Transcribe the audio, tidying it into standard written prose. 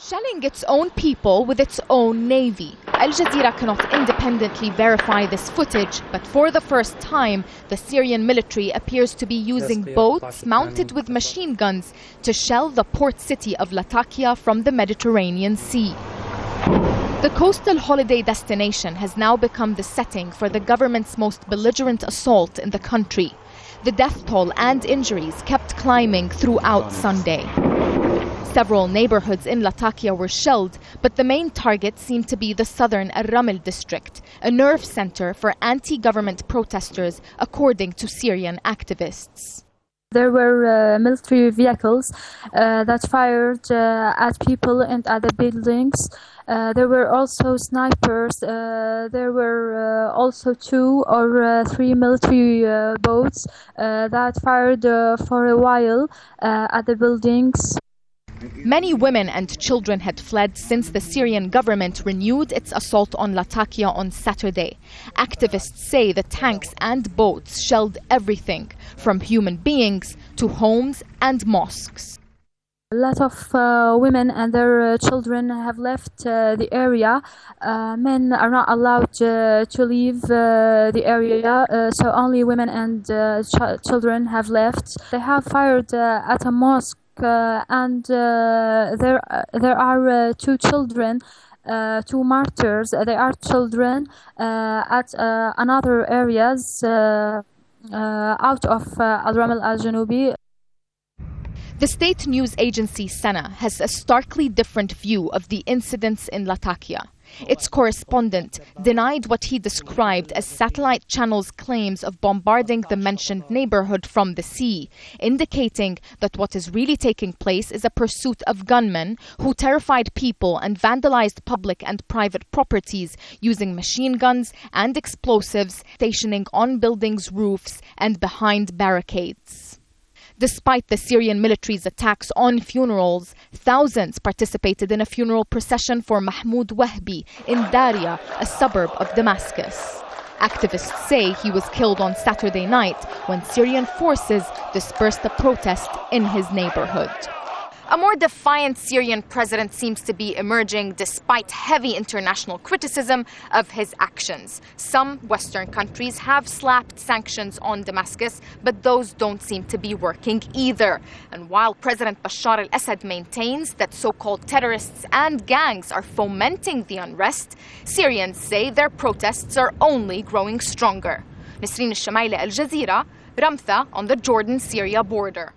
Shelling its own people with its own navy. Al Jazeera cannot independently verify this footage, but for the first time, the Syrian military appears to be using boats mounted with machine guns to shell the port city of Latakia from the Mediterranean Sea. The coastal holiday destination has now become the setting for the government's most belligerent assault in the country. The death toll and injuries kept climbing throughout Sunday. Several neighborhoods in Latakia were shelled, but the main target seemed to be the southern Al-Raml district, a nerve center for anti-government protesters, according to Syrian activists. There were military vehicles that fired at people and at the buildings. There were also snipers. There were also 2 or 3 military boats that fired for a while at the buildings. Many women and children had fled since the Syrian government renewed its assault on Latakia on Saturday. Activists say the tanks and boats shelled everything, from human beings to homes and mosques. A lot of women and their children have left the area. Men are not allowed to leave the area, so only women and children have left. They have fired at a mosque. And there are 2 children, 2 martyrs. They are children at another areas out of Al-Raml al-Janubi. The state news agency Sana has a starkly different view of the incidents in Latakia. Its correspondent denied what he described as satellite channels' claims of bombarding the mentioned neighborhood from the sea, indicating that what is really taking place is a pursuit of gunmen who terrified people and vandalized public and private properties using machine guns and explosives, stationing on buildings' roofs and behind barricades. Despite the Syrian military's attacks on funerals, thousands participated in a funeral procession for Mahmoud Wahbi in Daria, a suburb of Damascus. Activists say he was killed on Saturday night when Syrian forces dispersed a protest in his neighborhood. A more defiant Syrian president seems to be emerging despite heavy international criticism of his actions. Some Western countries have slapped sanctions on Damascus, but those don't seem to be working either. And while President Bashar al-Assad maintains that so-called terrorists and gangs are fomenting the unrest, Syrians say their protests are only growing stronger. Nisreen El-Shamayleh, Al Jazeera, Ramtha on the Jordan-Syria border.